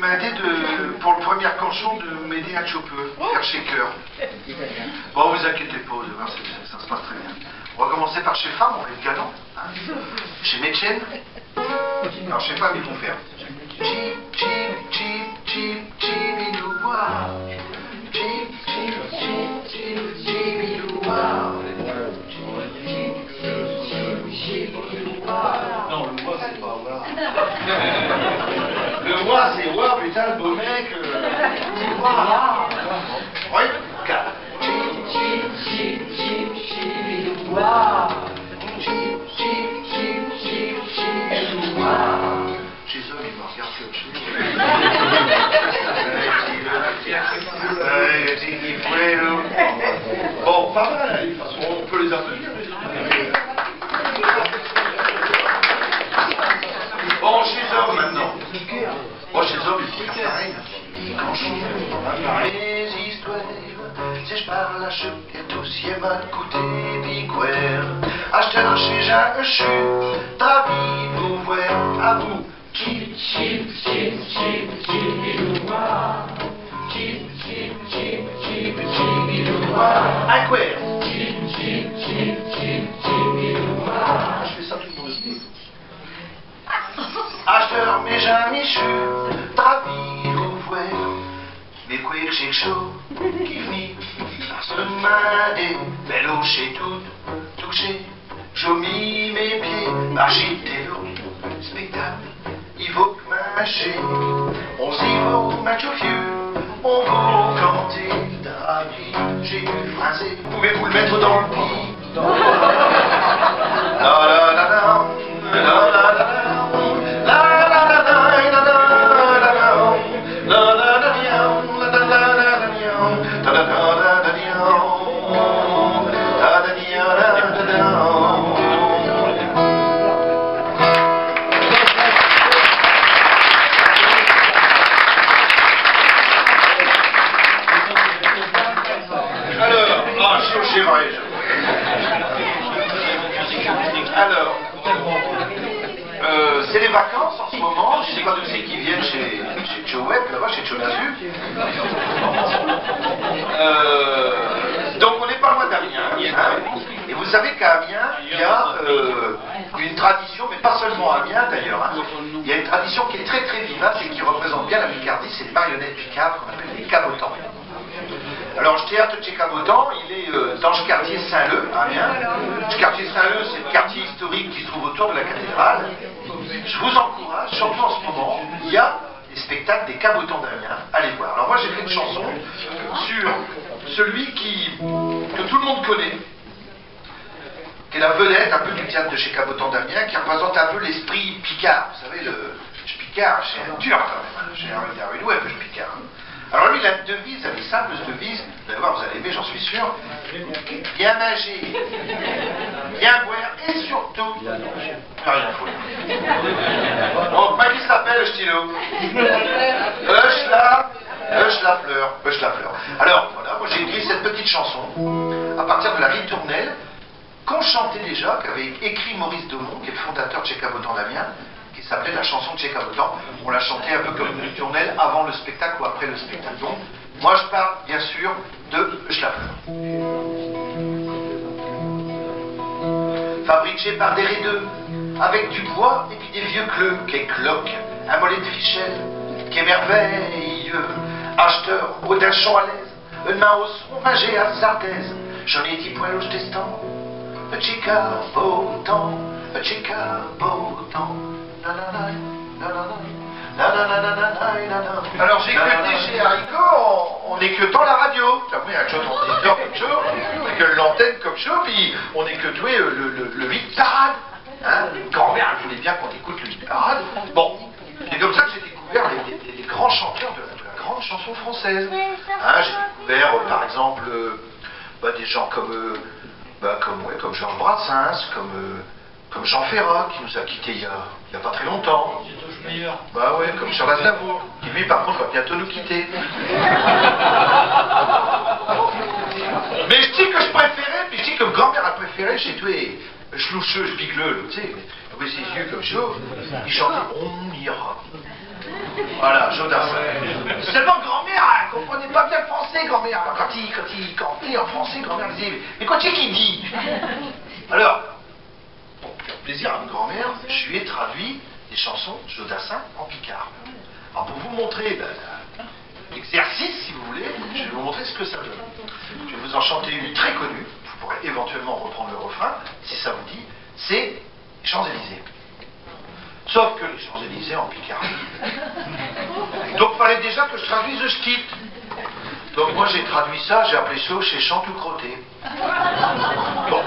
demandé pour le premier canchon de m'aider un petit peu, faire shaker. Bon, vous inquiétez pas, vous allez voir, ça se passe très bien. On va commencer par chez Femme, on va être galant. Hein. Chez Métienne. Alors chez Femme, ils vont faire chip, chip, chip, chip, chibiloua. Chip, chip, chip, chip, chibiloua. Non, le moi, c'est pas ouah. Le ouah, c'est ouah, putain, le beau mec. C'est ouah. Oui, 4. Chip, chip, chip, chip, chibiloua. Chip, chip, chip, chip, chibiloua. Chez eux, ils me regardent comme chez eux. Bon, pas mal, de toute façon, on peut les applaudir. Bon, chez eux maintenant. Bon, chez eux, il faut faire pareil. Quand je suis les histoires, si je parle à ceux qui tous y mal coûté, bigware. Acheteur chez Jean, je suis ravi de vous voir à vous. Chip, chip, chip, chip, chibiloua. Chip, chip, chip, chip, chibiloua. Aquaire. Chip, chip, chip, chip, chibiloua. Je fais ça tout le monde. Acheteur, mais jamais je suis ravi de vous voir. Mais quoi que j'ai chaud, qui vit par ce matin, bello chez tout, touché, j'ai mis mes pieds, marcher l'eau, spectacle. Il faut marcher, on s'y va au match au vieux, on va canter, drapi, j'ai du français, pouvez-vous le mettre dans le pis? La la la la la la la la Alors, c'est les vacances en ce moment, je ne sais pas d'où c'est qui viennent chez Joe Webb, là-bas, chez Joe Nazu. Donc on n'est pas loin d'Amiens, hein, et vous savez qu'à Amiens, il y a une tradition, mais pas seulement à Amiens d'ailleurs, hein, il y a une tradition qui est très très vivace et qui représente bien la Picardie, c'est les marionnettes picardes qu'on appelle les cabotans. Alors, le théâtre de Cabotan, il est dans le quartier Saint-Leu, à Amiens. Le quartier Saint-Leu, c'est le quartier historique qui se trouve autour de la cathédrale. Je vous encourage, surtout en ce moment, il y a les spectacles des Cabotans d'Amiens. Allez voir. Alors moi, j'ai fait une chanson sur celui que tout le monde connaît, qui est la vedette un peu du théâtre de chez Cabotan d'Amiens, qui représente un peu l'esprit picard. Vous savez, je picard, c'est un dur quand même. J'ai un Darwin Webb, je picard. Alors lui, la devise, elle est simple, cette devise, vous allez voir, vous allez aimer, j'en suis sûr. Bien manger, bien boire et surtout, rien foutre. Bon, comment il s'appelle le stylo? Hush la fleur. Alors, voilà, moi j'ai écrit cette petite chanson à partir de la ritournelle qu'on chantait déjà, qu'avait écrit Maurice Daumont, qui est le fondateur de chez Cabotan d'Amiens, qui s'appelait la chanson de chez Cabotan. On l'a chantait un peu comme une ritournelle avant le spectacle ou après le spectacle. Donc, moi je parle bien sûr de Je la fleur. Fabriqué par des raideux, avec du bois et puis des vieux cleux, qu'est cloque, un mollet de fichelle, qu'est merveilleux, acheteur, au dachon à l'aise, une main au son, manger à sardaise, j'en ai 10 poils au testant, chica beau-temps, chica beau-temps. Alors j'ai écouté chez Haricot en écoutant la radio. Après, il y a un transistor comme ça, que l'antenne comme ça, puis on écoutait le hit parade. Hein, grand-mère, elle voulait bien qu'on écoute le hit parade. Bon, c'est comme ça que j'ai découvert les grands chanteurs de la grande chanson française. Hein, j'ai découvert par exemple des gens comme Georges Brassens, comme Jean Ferrat, qui nous a quittés il y a pas très longtemps. Bah ouais, comme Charles Aznavour, qui lui par contre va bientôt nous quitter. Mais je dis que je préférais, puis je dis que grand-mère a préféré chez tous les chloucheux, spigleux, tu sais, avec ses yeux comme ça, il chantait On ira Voilà, Jodassin. Seulement grand-mère, elle comprenait pas bien le français, grand-mère. Alors, quand il cantait en français, grand-mère disait, mais quoi c'est qu'il dit? Alors, pour faire plaisir à ma grand-mère, je lui ai traduit des chansons de Jodassin en picard. Alors pour vous montrer l'exercice, si vous voulez, je vais vous montrer ce que ça donne. Je vais vous en chanter une très connue, vous pourrez éventuellement reprendre le refrain, si ça vous dit, c'est les Champs-Élysées. Sauf que les Champs-Élysées en Picardie. Donc il fallait déjà que je traduise le skit. Donc moi j'ai traduit ça, j'ai appelé ça chez Chant tout crotté. Bon.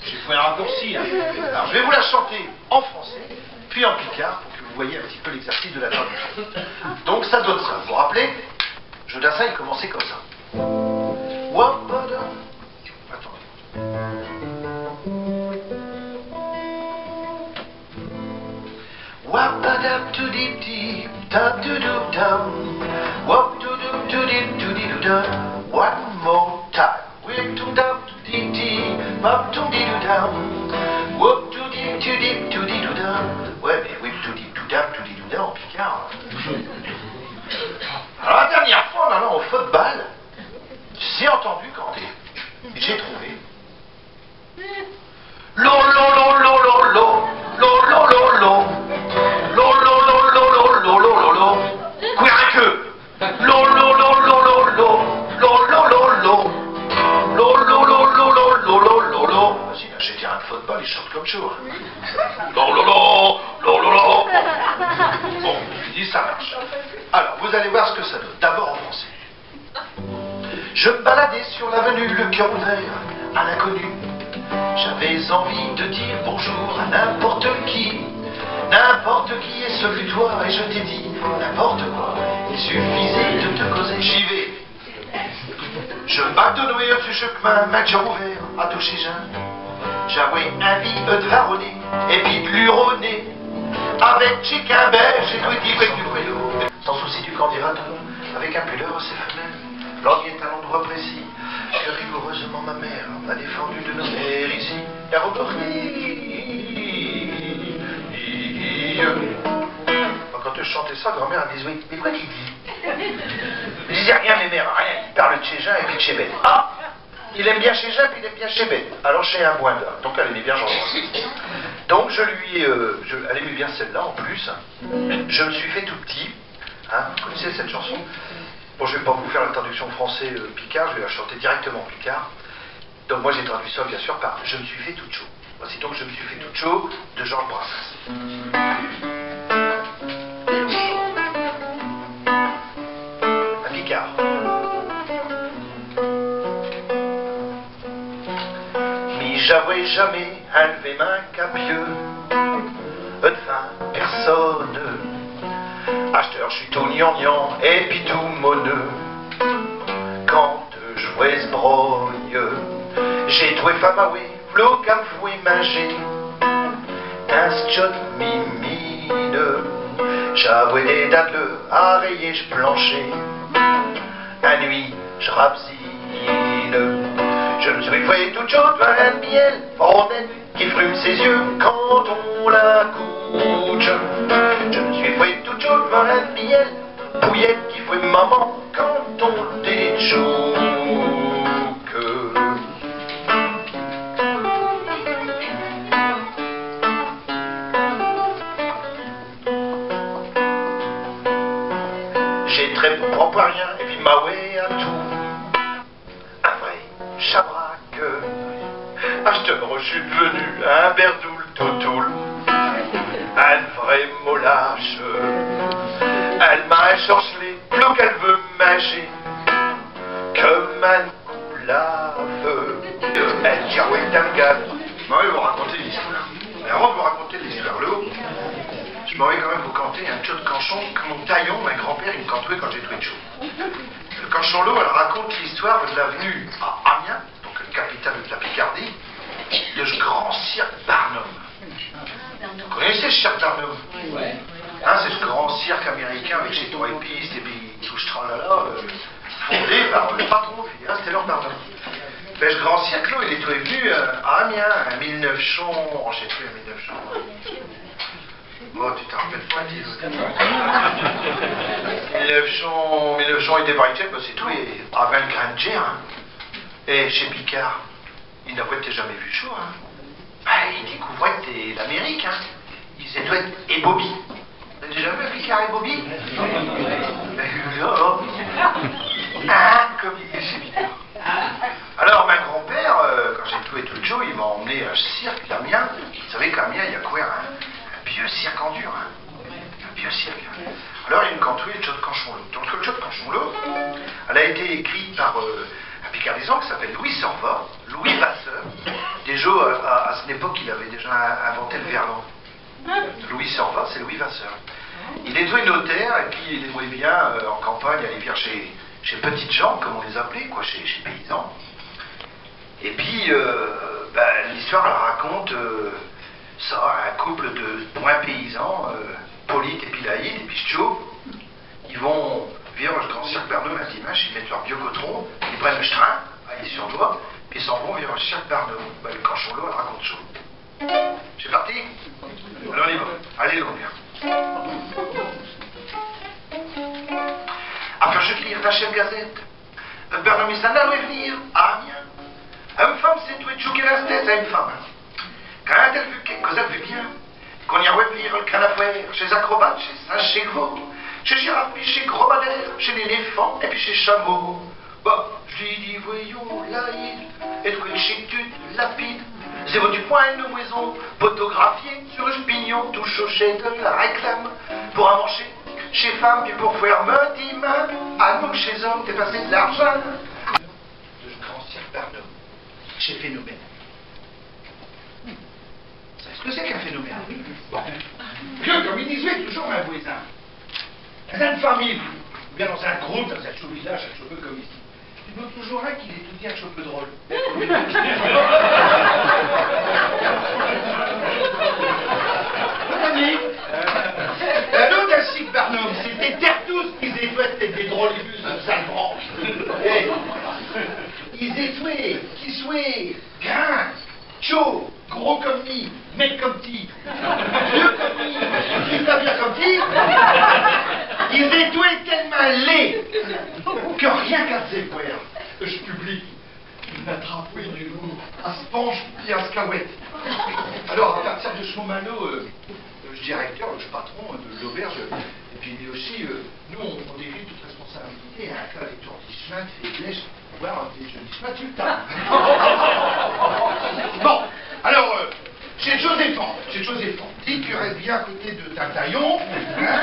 J'ai fait un raccourci. Hein. Alors je vais vous la chanter en français, puis en picard, pour que vous voyez un petit peu l'exercice de la traduction. Donc ça donne ça. Vous vous rappelez, Jodassin il commençait comme ça. Wapada. Attendez. Wapadap to deep deep, tap to do down, wap to do deep to do down. One more time. Whip to dap to deep deep, wap to do down, wap to deep to do down. Ouais, mais whip to deep to dap to do down en picard. Alors la dernière fois, en allant au football, j'ai entendu canter. Et j'ai trouvé. Lo lo lo lo lo lo lo lo lo lo. Lo lo lo lo lo lo lo lo lo. Quoique. Lo lo lo lo lo lo lo lo lo lo. Lo lo lo lo lo lo lo lo lo. Vas-y, là, j'ai terrain de football, il chante comme chaud. Lo lo lo lo lo lo. Bon, je dis ça marche. Alors, vous allez voir ce que ça donne. D'abord en français. Je me baladais sur l'avenue, le cœur ouvert à l'inconnu. J'avais envie de dire bonjour à n'importe qui. N'importe qui, et ce fut toi, et je t'ai dit n'importe quoi. Il suffisait de te causer, j'y vais. Je bâtonnouais sur ce chemin, ma cœur ouvert à toucher Jeanne. J'avais envie de varonner, et puis de luronner. Avec chicken belge et tweety avec du fouillot. Sans souci du candidat, avec un puller à ses femelles. L'orgue est à l'endroit précis. Que rigoureusement ma mère m'a défendu de nos mères ici. La quand je chantais ça, grand-mère elle disait oui, mais quoi qu'il dit? Je disais rien, mes mères, rien. Il parle de chez Jean et puis de chez Bête. Ah, il aime bien chez Jean puis il aime bien chez Bête. Alors chez un boinda. Donc elle aimait bien Jean. Donc je lui elle aimait bien celle-là en plus. Je me suis fait tout petit. Hein, vous connaissez cette chanson? Bon, je ne vais pas vous faire la traduction français picard, je vais la chanter directement en picard. Donc moi j'ai traduit ça bien sûr par Je me suis fait tout chaud. Voici donc Je me suis fait tout chaud de Georges Brassens. Un picard. Mais j'avouais jamais enlevé main capieux. Enfin, personne. Acheteur, je suis tout gnangnan et puis tout moneux. Quand je jouais ce brogne, j'ai trouvé femme à oui, flot qu'à fouet manger. Un stchot mimine, j'avouais des dadles à rayer, je planchais. La nuit, je rapsine. Je me suis fait toute chaude, un miel, fondette, qui frume ses yeux quand on la couche. Je me suis fait toute chaude, un miel, pouillette, qui frume maman quand on déjoue. J'ai très propre à rien, et puis ma ouais à tout. Un vrai chabrac. Acheteur, je suis devenu un berdoule toutoule. Un vrai molache. Elle m'a échorchelé, plus qu'elle veut mâcher. Comme un coulave. Elle dit, ah ouais, t'as le gars. Je m'en vais vous raconter l'histoire. Mais avant de vous raconter l'histoire, je m'en vais quand même vous canter un tchot de canchon que mon taillon, mon grand-père, il me cantait quand j'ai trouvé de chaud. Le canchon l'eau, elle raconte l'histoire de l'avenue à Amiens, donc la capitale de la Picardie, le grand cirque Barnum. Vous connaissez le cirque Barnum? Ouais. Hein, c'est ce grand cirque américain avec ses trois pistes et puis tout ce tralala, fondé par le patron, c'était Lord Barnum. Ben, ce grand cirque là, il est venu à Amiens, à 1900, j'ai trouvé à 1900. Oh, tu te rappelles pas, dis 1900 était par exemple, c'est tout, et avant le Grand Ger, hein. Et chez Picard, il n'a pas été jamais vu chaud, hein. Bah, il découvrait l'Amérique, hein. Il s'est doué et Bobby. T'as déjà vu Picard et Bobby? Non. Ah, comme il dit chez Picard. Alors, ma grand-père, quand j'ai tout et tout le show, il m'a emmené à un cirque d'Amiens. Vous savez qu'à Amiens, il y a quoi, hein? Un vieux cirque en dur, hein. Un vieux cirque. Alors, il y a une cantouille, le Joe de Canchonlot. Donc, le Joe de Canchonlot, elle a été écrite par un Picardisan qui s'appelle Louis Servat, Louis Vasseur. Déjà, à cette époque, il avait déjà inventé le verlan. Louis Servat, c'est Louis Vasseur. Il était notaire, et puis il aimait bien, en campagne, aller vivre chez petites gens, comme on les appelait, quoi, chez paysans. Et puis, l'histoire, elle raconte ça, un couple de bons paysans, Polite et Pilaïd, et puis Stio, ils vont vivre au Grand Cirque Barnum un dimanche, ils mettent leur biocotron, ils prennent le train, ils sur doigt, puis ils s'en vont vers le Cirque Barnum. Le Canchonlot, elle raconte chaud. C'est parti? Alors on y va. Allez, l'on vient. Après je lire la chef gazette, Barnum il s'en allait venir à Amiens. Une femme s'est douée de choquer la tête à une femme. Quand elle vu quelque chose, elle vu bien qu'on y a venir le canapé chez Acrobat, chez Saint-Chégo, chez Girafe, puis chez Grobadère, chez l'éléphant et puis chez Chameau. Bon, je lui dis, voyons, Laïd, et de chez tu lapide, 0 du point, nos maisons, photographiées sur un pignon, tout chauché de la réclame, pour avancer chez femme, puis pour faire me main, à nous, chez hommes, t'es passé de l'argent. Le Grand Cirque Barnum, chez Phénomène. Est-ce que c'est qu'un phénomène? Bon. Bien, comme il disait toujours un voisin, dans une famille, ou bien dans un groupe, dans un show village, un show peu comme ici, il y en a toujours un qui est tout dit un show peu drôle. L'autre, un Cirque Barnum, c'était Tertous qui étaient des drôlibus de sale branche. Ils étouaient, qui souhaient, grain, chaud, gros comme mi, mec comme ti, vieux comme mi, qui pas bien comme ti, ils étouaient tellement laid que rien qu'à se faire, je publie une attrapée du loup à sponge et à scahouette. Alors, à partir de ce moment-là, je directeur, je patron de l'auberge, et puis aussi, nous, on dérive toute responsabilité à un cas d'étourdissement, de faiblesse, voire des jaunissement tout le temps. Bon, alors, chez Joséphan, dis que tu restes bien à côté de Tataillon, hein,